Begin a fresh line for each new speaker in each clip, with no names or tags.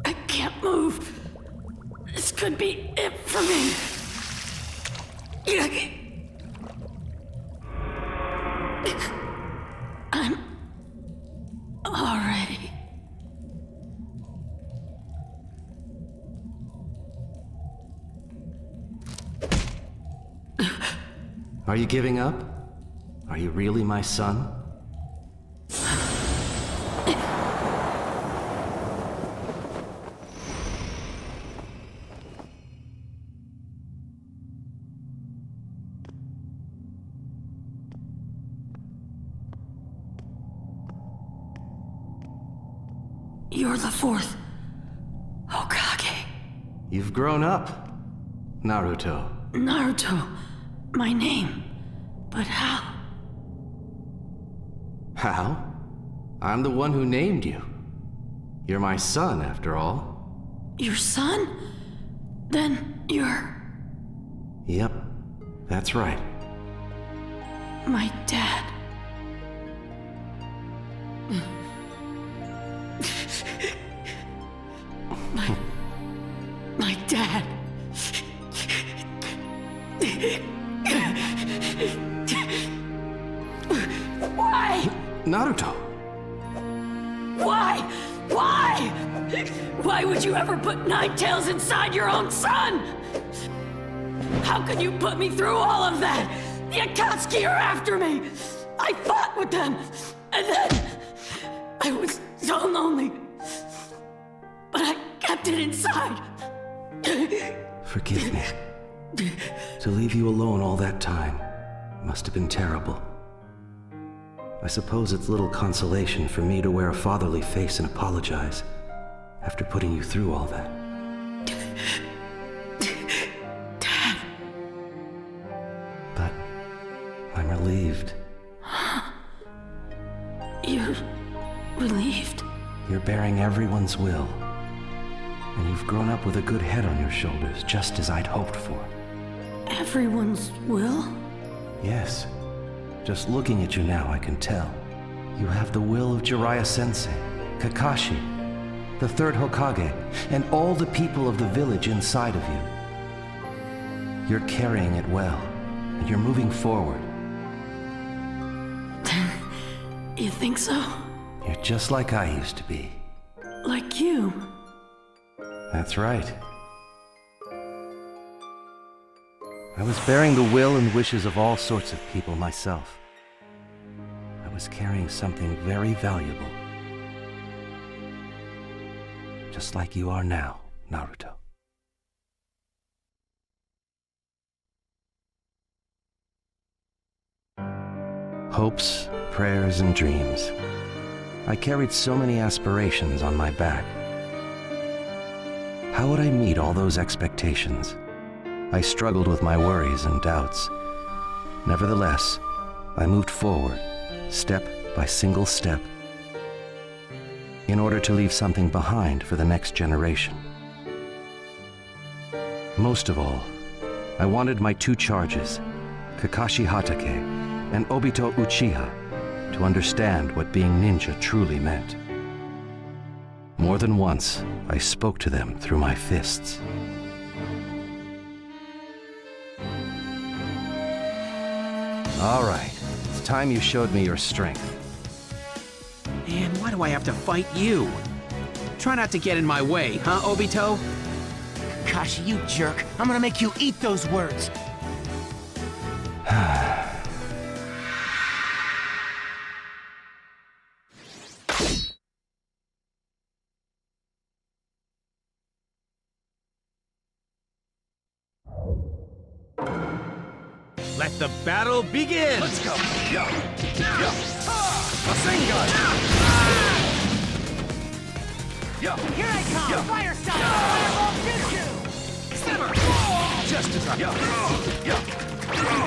I can't move. This could be it for me. I'm already.
Are you giving up? Are you really my son?
You're the fourth Hokage.
You've grown up, Naruto.
Naruto, my name. But how?
How? I'm the one who named you. You're my son, after all.
Your son? Then you're...
Yep, that's right.
my dad. My dad. Why?
Naruto.
Why? Why? Why would you ever put nine tails inside your own son? How could you put me through all of that? The Akatsuki are after me. I fought with them, and then I was so lonely. But I kept it inside.
Forgive me. To leave you alone all that time must have been terrible. I suppose it's little consolation for me to wear a fatherly face and apologize after putting you through all that.
Dad.
But I'm relieved.
You're relieved?
You're bearing everyone's will. And you've grown up with a good head on your shoulders, just as I'd hoped for.
Everyone's will?
Yes. Just looking at you now, I can tell. You have the will of Jiraiya-sensei, Kakashi, the third Hokage, and all the people of the village inside of you. You're carrying it well, and you're moving forward.
You think so?
You're just like I used to be.
Like you?
That's right. I was bearing the will and wishes of all sorts of people myself. I was carrying something very valuable. Just like you are now, Naruto. Hopes, prayers, and dreams. I carried so many aspirations on my back. How would I meet all those expectations? I struggled with my worries and doubts. Nevertheless, I moved forward, step by single step, in order to leave something behind for the next generation. Most of all, I wanted my two charges, Kakashi Hatake and Obito Uchiha, to understand what being ninja truly meant. More than once, I spoke to them through my fists. All right, it's time you showed me your strength.
Man, why do I have to fight you? Try not to get in my way, huh, Obito?
Kakashi, you jerk. I'm gonna make you eat those words.
Let the battle begin!
Let's go! Yo! Yo! Rasengan! Yo!
Here I come!
Yo.
Fire style! Fireball jutsu!
Simmer! Just as I... Yo! Yo!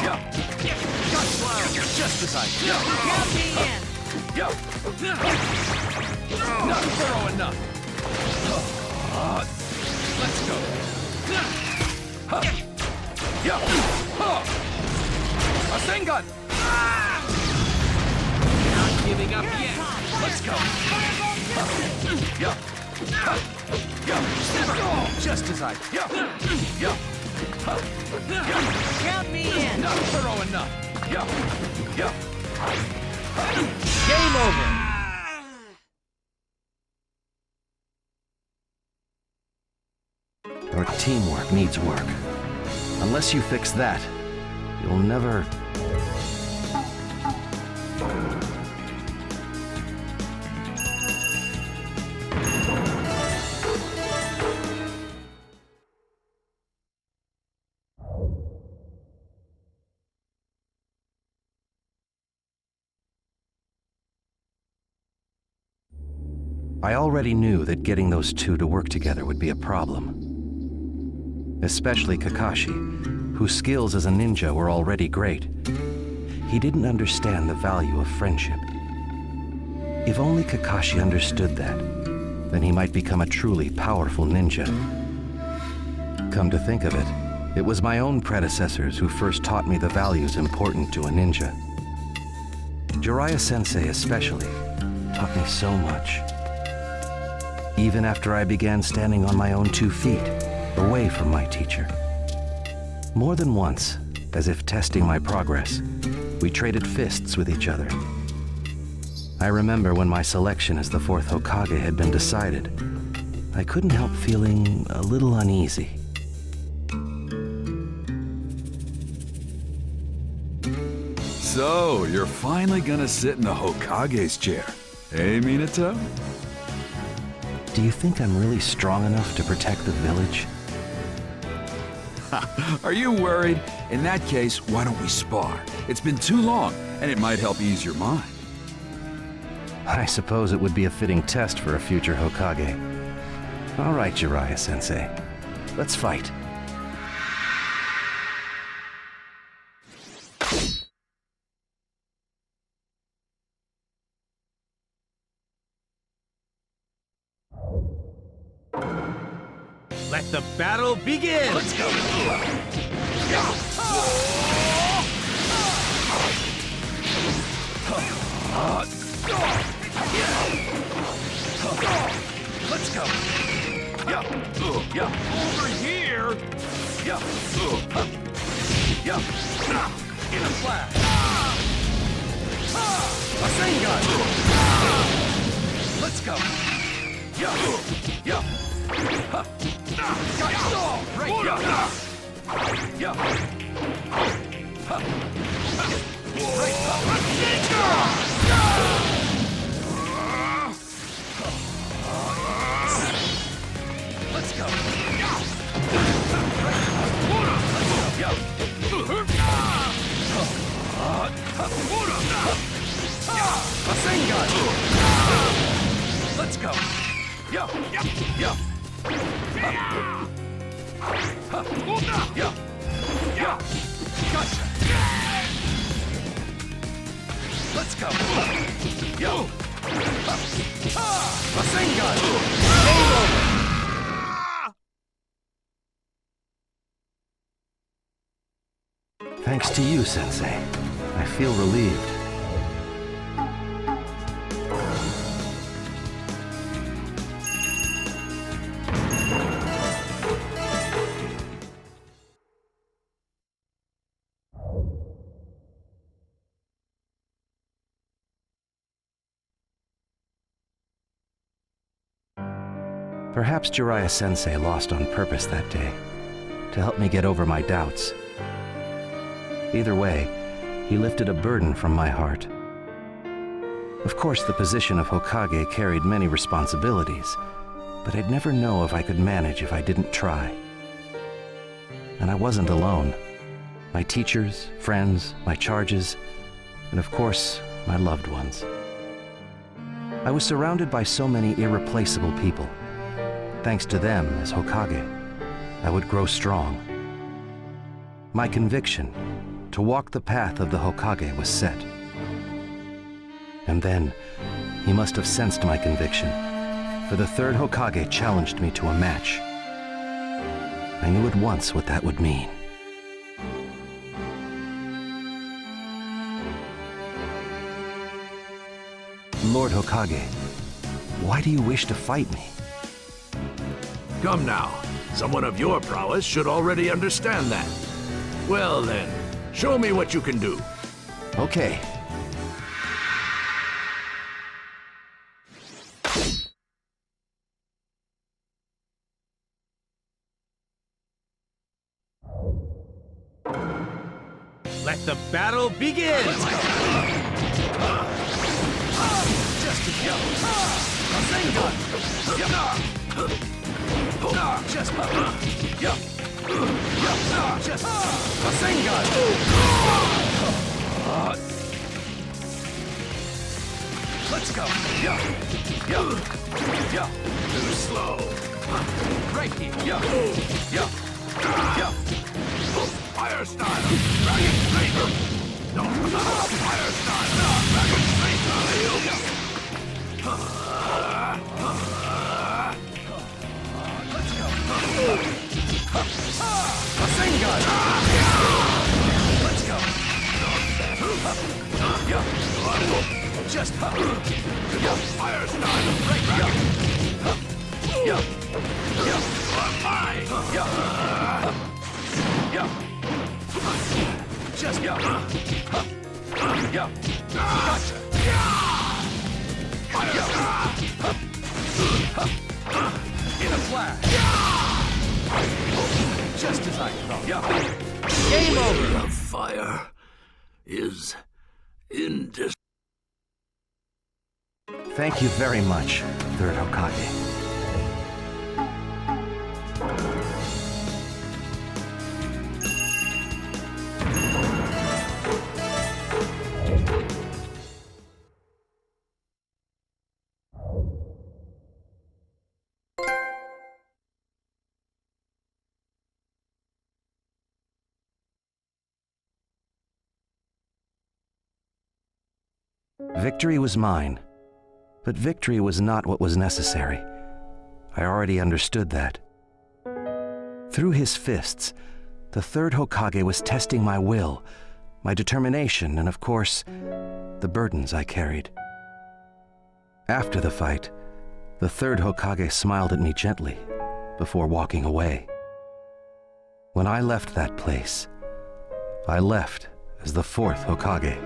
Yo! Gun slam! Just as I... Yo!
Count me in!
Yo! Not thorough enough! Let's go! Yo! Rasengan!
Not giving up
Here
yet!
I come!
Let's go!
Fireball jutsu!
Yeah. Just as I. Yeah.
Count me in.
Not thorough enough. Yeah.
Game over.
Your teamwork needs work. Unless you fix that, you'll never... I already knew that getting those two to work together would be a problem. Especially Kakashi, whose skills as a ninja were already great. He didn't understand the value of friendship. If only Kakashi understood that, then he might become a truly powerful ninja. Come to think of it, it was my own predecessors who first taught me the values important to a ninja. Jiraiya-sensei especially taught me so much. Even after I began standing on my own 2 feet, away from my teacher. More than once, as if testing my progress, we traded fists with each other. I remember when my selection as the 4th Hokage had been decided, I couldn't help feeling a little uneasy.
So, you're finally gonna sit in the Hokage's chair, eh, Minato?
Do you think I'm really strong enough to protect the village?
Are you worried? In that case, why don't we spar? It's been too long, and it might help ease your mind.
I suppose it would be a fitting test for a future Hokage. All right, Jiraiya-sensei. Let's fight.
Let the battle begin!
Let's go. Let's go. Over here. In a flash. Rasengan. Let's go. Let's go. Let's go. Gotcha. Let's go. Rasengan. Game over.
Thanks to you, Sensei. I feel relieved. Perhaps Jiraiya-sensei lost on purpose that day, to help me get over my doubts. Either way, he lifted a burden from my heart. Of course, the position of Hokage carried many responsibilities, but I'd never know if I could manage if I didn't try. And I wasn't alone. My teachers, friends, my charges, and of course, my loved ones. I was surrounded by so many irreplaceable people. Thanks to them, as Hokage, I would grow strong. My conviction to walk the path of the Hokage was set. And then, he must have sensed my conviction, for the 3rd Hokage challenged me to a match. I knew at once what that would mean. Lord Hokage, Why do you wish to fight me?
Come now. Someone of your prowess should already understand that. Well then, show me what you can do.
Okay.
Let the battle begin!
Let's go. Too slow. Right here. Fire style. Dragon Ranger. No. Fire style. Dragon Ranger. Let's go. Rasengan. Let's go. Just fire style. Right. Fine. Just gotcha. In a flash. Just as I thought.
Game over!
The fire is indestructible.
Thank you very much, Third Hokage. Victory was mine, but victory was not what was necessary. I already understood that. Through his fists, the Third Hokage was testing my will, my determination, and of course, the burdens I carried. After the fight, the Third Hokage smiled at me gently before walking away. When I left that place, I left as the Fourth Hokage.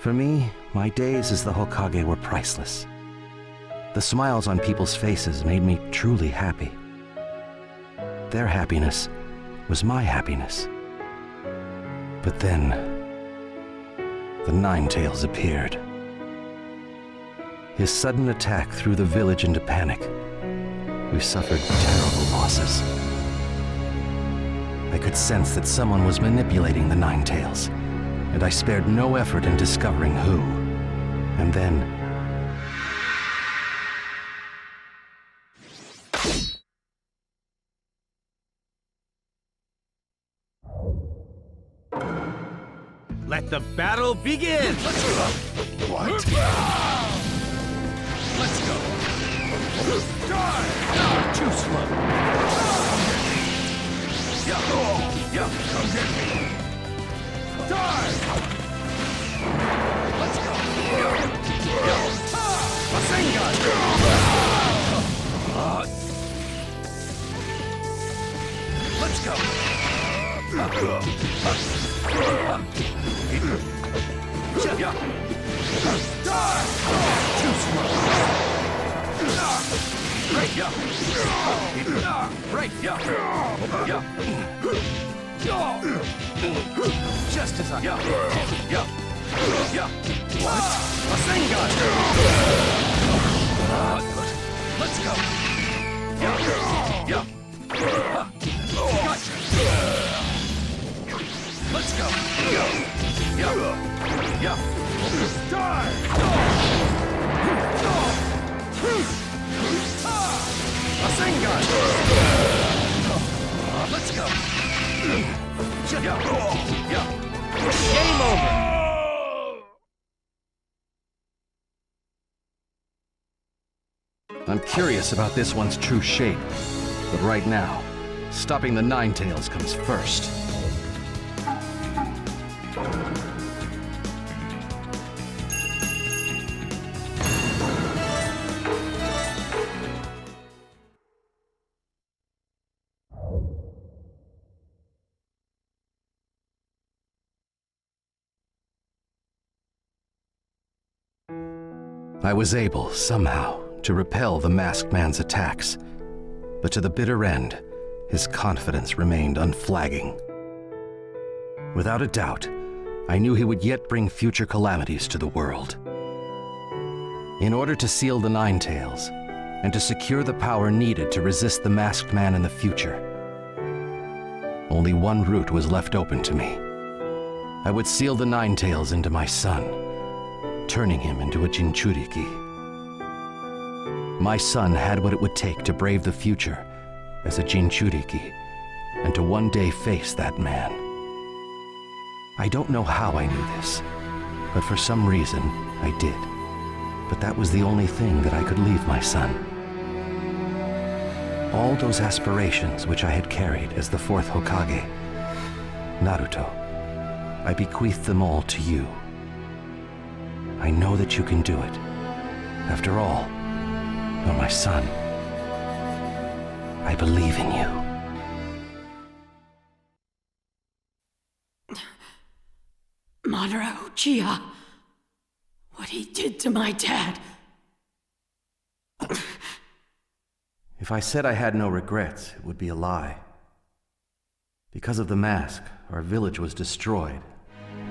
For me, my days as the Hokage were priceless. The smiles on people's faces made me truly happy. Their happiness was my happiness. But then, the Nine-Tails appeared. His sudden attack threw the village into panic. We suffered terrible losses. I could sense that someone was manipulating the Nine-Tails, and I spared no effort in discovering who. And then...
Let the battle begin!
What? Let's go. Die! Too slow. Come get me. Die! Let's go. Rasengan! Let's go. Die! Too slow. Right, Right, Just as I... What? Rasengan! Let's go. Gotcha. Let's go. Die! Rasengan! Let's go.
Game over!
I'm curious about this one's true shape, but right now, stopping the Nine-Tails comes first. I was able, somehow, to repel the masked man's attacks, but to the bitter end, his confidence remained unflagging. Without a doubt, I knew he would yet bring future calamities to the world. In order to seal the Nine Tails, and to secure the power needed to resist the masked man in the future, only one route was left open to me. I would seal the Nine Tails into my son, turning him into a Jinchuriki. My son had what it would take to brave the future as a Jinchuriki, and to one day face that man. I don't know how I knew this, but for some reason, I did. But that was the only thing that I could leave my son. All those aspirations which I had carried as the fourth Hokage, Naruto, I bequeath them all to you. I know that you can do it. After all, you're my son. I believe in you.
Madara Uchiha, what he did to my dad.
If I said I had no regrets, it would be a lie. Because of the mask, our village was destroyed,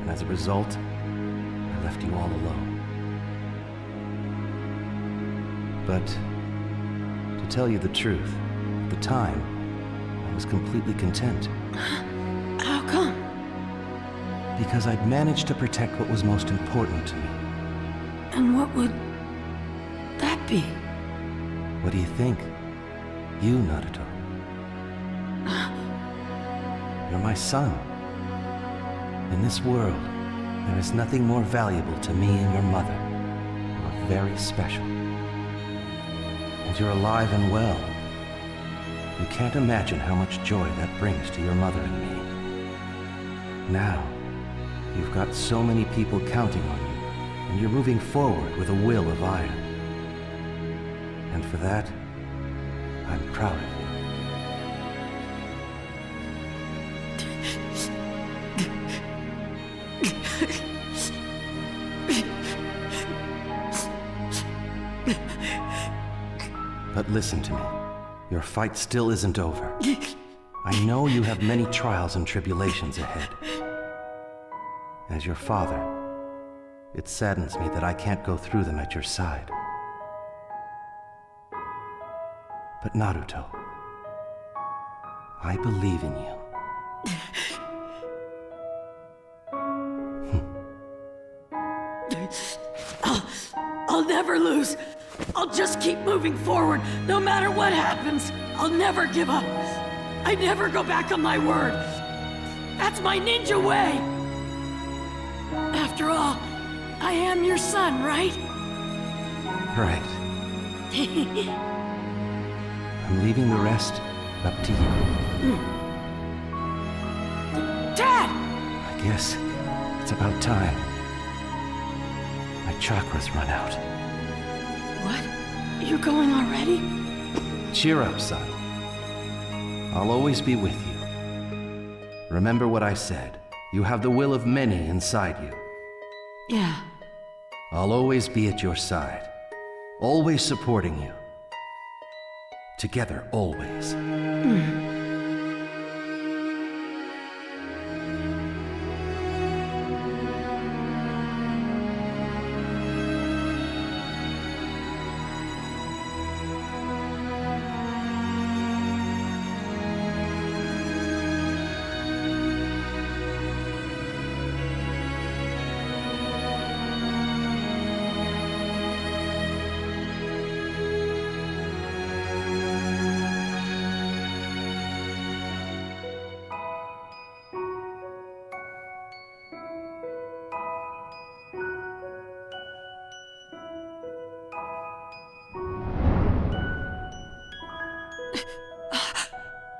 and as a result, I left you all alone. But, to tell you the truth, at the time, I was completely content.
How come?
Because I'd managed to protect what was most important to me.
And what would that be?
What do you think? You, Naruto. You're my son. In this world, there is nothing more valuable to me and your mother. You're very special. And you're alive and well. You can't imagine how much joy that brings to your mother and me. Now, you've got so many people counting on you, and you're moving forward with a will of iron. And for that, I'm proud of you. But listen to me. Your fight still isn't over. I know you have many trials and tribulations ahead. As your father, it saddens me that I can't go through them at your side. But Naruto, I believe in you.
I'll never lose. I'll just keep moving forward, no matter what happens. I'll never give up. I never go back on my word. That's my ninja way. After all, I am your son, right?
Right. I'm leaving the rest up to you.
Dad!
I guess it's about time. My chakras run out.
What? You're going already?
Cheer up, son. I'll always be with you. Remember what I said. You have the will of many inside you.
Yeah.
I'll always be at your side. Always supporting you. Together, always.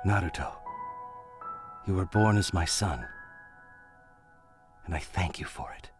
Naruto, you were born as my son, and I thank you for it.